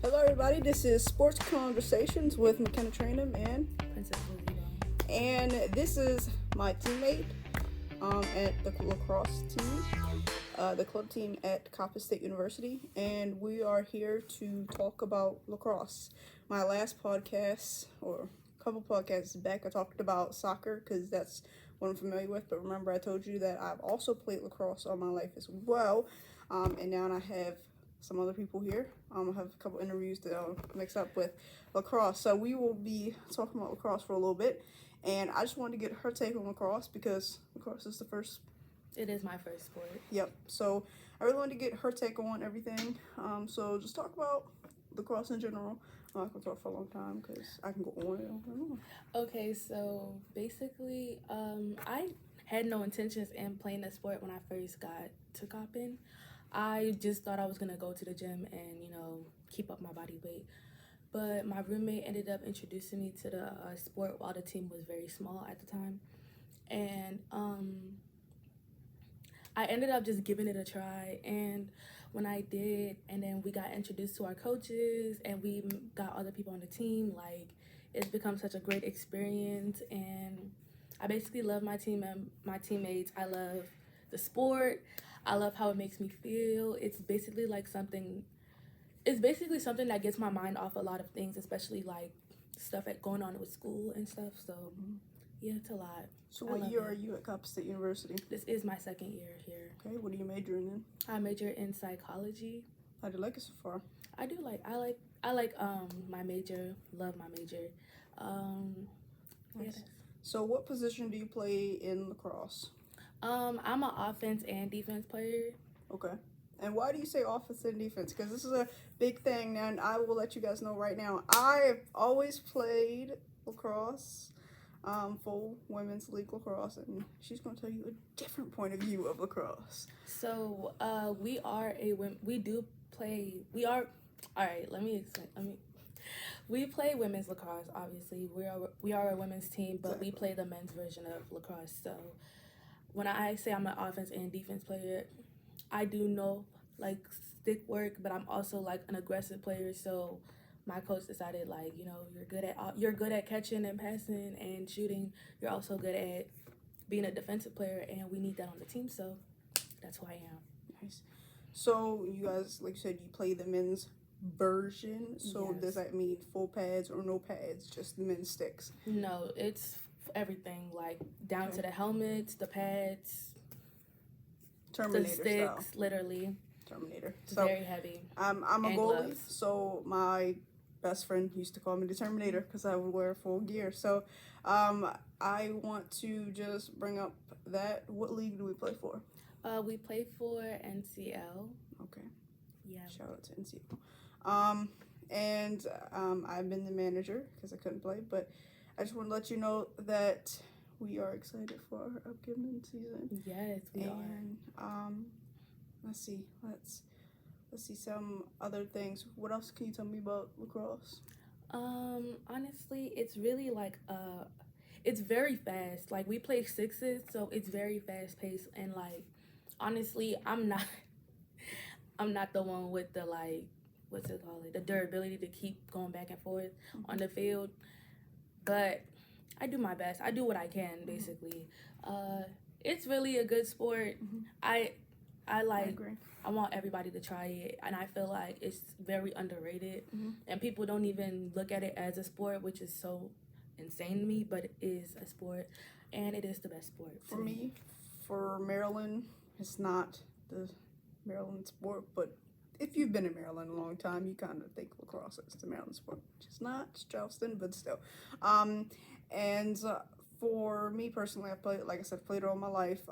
Hello, everybody. This is Sports Conversations with McKenna Trainham Princess Lizzie. and this is my teammate at the lacrosse team, the club team at Coppin State University, and we are here to talk about lacrosse. My last podcast, or a couple podcasts back, I talked about soccer because that's what I'm familiar with. But remember, I told you that I've also played lacrosse all my life as well, and now I have some other people here. I have a couple interviews that I'll mix up with lacrosse. So we will be talking about lacrosse for a little bit. And I just wanted to get her take on lacrosse because lacrosse is the first. It is my first sport. Yep. So I really wanted to get her take on everything. So just talk about lacrosse in general. I can talk for a long time because I can go on and on. Okay, so basically, I had no intentions in playing the sport when I first got to Coppin. I just thought I was gonna go to the gym and keep up my body weight. But my roommate ended up introducing me to the sport while the team was very small at the time, and I ended up just giving it a try. And when I did, and then we got introduced to our coaches and we got other people on the team, like it's become such a great experience. And I basically love my team and my teammates. I love the sport. I love how it makes me feel. It's basically something that gets my mind off a lot of things, especially like stuff going on with school and stuff. So yeah, it's a lot. So what year are you at Coppin State University? This is my second year here. Okay, what are you majoring in? I major in psychology. How do you like it so far? I like my major. Love my major. Nice. Yeah. So what position do you play in lacrosse? I'm an offense and defense player. Okay. And why do you say offense and defense? Because this is a big thing now, and I will let you guys know right now. I've always played lacrosse, full women's league lacrosse, and she's going to tell you a different point of view of lacrosse. So we are all right, let me explain. We play women's lacrosse, obviously. We are a women's team, but Exactly. we play the men's version of lacrosse. So when I say I'm an offense and defense player, I do know stick work, but I'm also an aggressive player. So my coach decided you're good at catching and passing and shooting. You're also good at being a defensive player, and we need that on the team. So that's who I am. Nice. So you guys, like you said, you play the men's version. So Yes. does that mean full pads or no pads, just the men's sticks? No, it's everything, down to the helmets, the pads, Terminator the sticks, style. Literally. Terminator. It's So very heavy. I'm a And goalie, gloves. so my best friend used to call me the Terminator because I would wear full gear. So I want to just bring up that. What league do we play for? We play for NCL. Okay. Yeah. Shout out to NCL. And I've been the manager because I couldn't play, but I just want to let you know that we are excited for our upcoming season. Yes, we are. And let's see some other things. What else can you tell me about lacrosse? Honestly, it's really it's very fast. We play sixes, so it's very fast paced. And honestly, I'm not the one with the what's it called, the durability to keep going back and forth on the field. But I do my best. I do what I can, basically. It's really a good sport. I agree. I want everybody to try it, and I feel like it's very underrated, and people don't even look at it as a sport, which is so insane to me, but it is a sport, and it is the best sport. For me, for Maryland, it's not the Maryland sport, but if you've been in Maryland a long time, you kind of think lacrosse is the Maryland sport, which is not. It's Charleston, but still. And for me personally, I've played, like I said, played it all my life.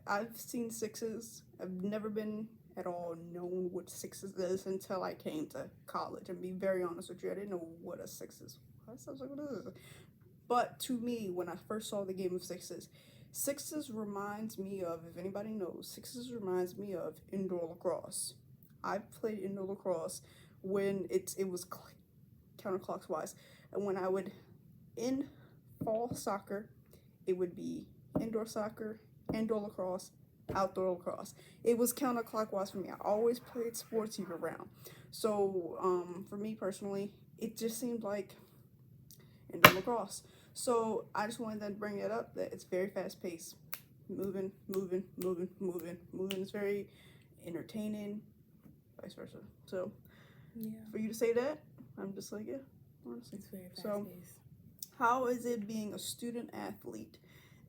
I've seen sixes. I've never been at all known what sixes is until I came to college. And be very honest with you, I didn't know what a sixes was. I was like, what is it? But to me, when I first saw the game of sixes reminds me of, if anybody knows, sixes reminds me of indoor lacrosse. I played indoor lacrosse when it was counterclockwise, and when I would in fall soccer, it would be indoor soccer, indoor lacrosse, outdoor lacrosse. It was counterclockwise for me. I always played sports year round. So for me personally, it just seemed like indoor lacrosse. So I just wanted to bring it up that it's very fast paced, moving, moving, moving, moving, moving. It's very entertaining, vice versa. So Yeah. for you to say that, I'm just like, yeah, honestly. It's very fast So paced. how is it being a student athlete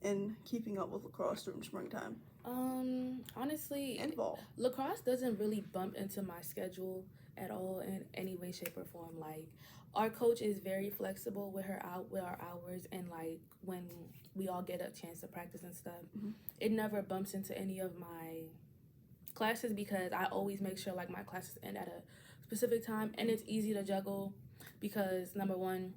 and keeping up with lacrosse during springtime Honestly, and fall? lacrosse doesn't really bump into my schedule at all in any way, shape, or form. Like, our coach is very flexible with our hours, and like when we all get a chance to practice and stuff, it never bumps into any of my classes because I always make sure like my classes end at a specific time, and it's easy to juggle because number one,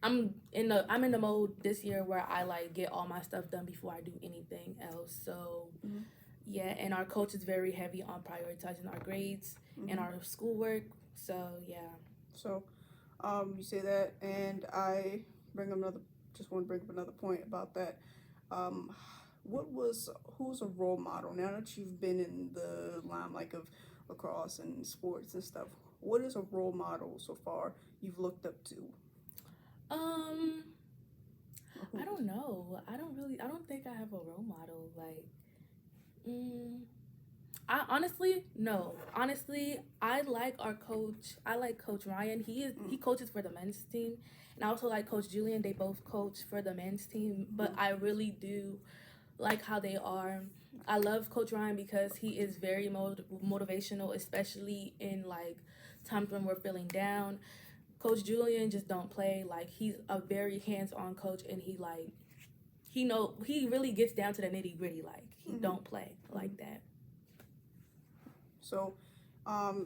I'm in the mode this year where I like get all my stuff done before I do anything else. So yeah, and our coach is very heavy on prioritizing our grades and our schoolwork. So yeah. So you say that, and I bring up another. Just want to bring up another point about that. Um, who's a role model now that you've been in the limelight of lacrosse and sports and stuff? What is a role model so far you've looked up to? I don't know. I don't think I have a role model. Like, I honestly, no. Honestly, I like our coach. I like Coach Ryan. He coaches for the men's team. And I also like Coach Julian. They both coach for the men's team. But I really do like how they are. I love Coach Ryan because he is very motivational, especially in like times when we're feeling down. Coach Julian just don't play. Like, he's a very hands-on coach, and he really gets down to the nitty-gritty. Like, he don't play like that. So,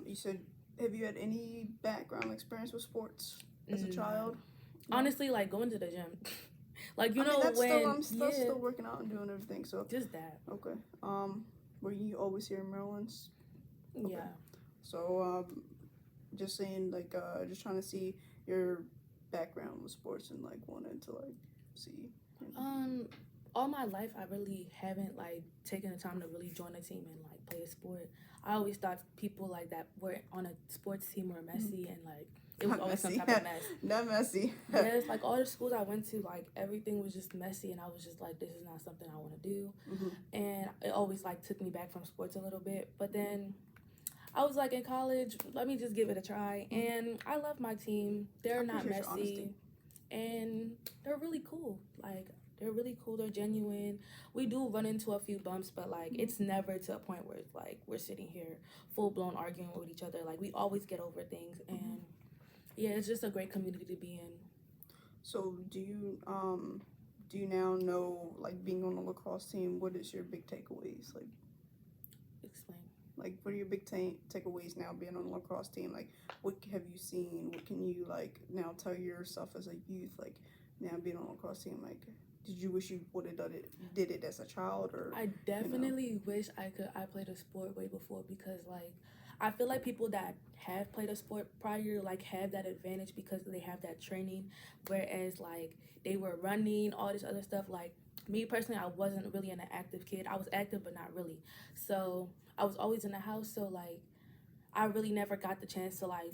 you said, have you had any background experience with sports as a child? No. Honestly, like going to the gym. Like, I'm still working out and doing everything. So just that. Okay. Were you always here in Maryland? Okay. Yeah. So just saying, like, just trying to see your background with sports and like wanted to like see. All my life I really haven't like taken the time to really join a team and like play a sport. I always thought people like that were on a sports team were messy and like it was always some type of mess. Not messy. Yes, like all the schools I went to, like everything was just messy, and I was just like, this is not something I want to do. And it always like took me back from sports a little bit. But then I was like in college, let me just give it a try. And I love my team. They're not messy, and they're really cool. Like, they're really cool. They're genuine. We do run into a few bumps, but like it's never to a point where it's like we're sitting here full blown arguing with each other. Like, we always get over things, and yeah, it's just a great community to be in. So do you now know, like, being on the lacrosse team, what is your big takeaways? Like, explain. Like, what are your big takeaways now being on the lacrosse team? Like, what have you seen? What can you like now tell yourself as a youth? Like, now being on the lacrosse team, like, did you wish you would have did it as a child? Or I definitely wish I played a sport way before, because like I feel like people that have played a sport prior like have that advantage because they have that training, whereas like they were running all this other stuff. Like, me personally, I wasn't really an active kid. I was active but not really, so I was always in the house, so like I really never got the chance to like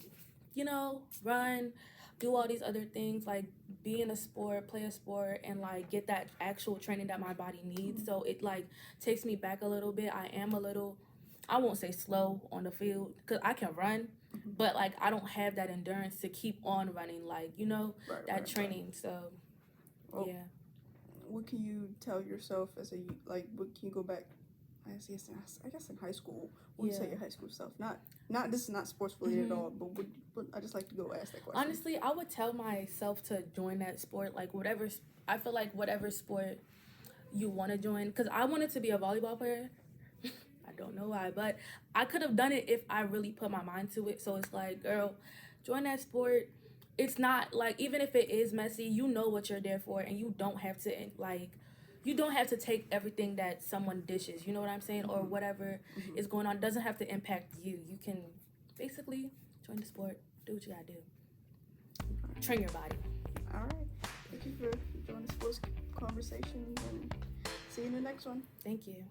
run, do all these other things, like be in a sport, play a sport, and like get that actual training that my body needs. So it like takes me back a little bit. I am a little, I won't say slow on the field because I can run, but like I don't have that endurance to keep on running, like that training. So yeah. What can you tell yourself as what can you go back? I guess in high school. What would you say your high school self? Not this is not sports related at all, but I just like to go ask that question. Honestly, I would tell myself to join that sport, like whatever. I feel like whatever sport you want to join, because I wanted to be a volleyball player. I don't know why, but I could have done it if I really put my mind to it. So it's like, girl, join that sport. It's not like, even if it is messy, you know what you're there for, and you don't have to take everything that someone dishes, you know what I'm saying, or whatever is going on. It doesn't have to impact you. You can basically join the sport, do what you gotta do, train your body. All right, thank you for joining the sports conversation, and see you in the next one. Thank you.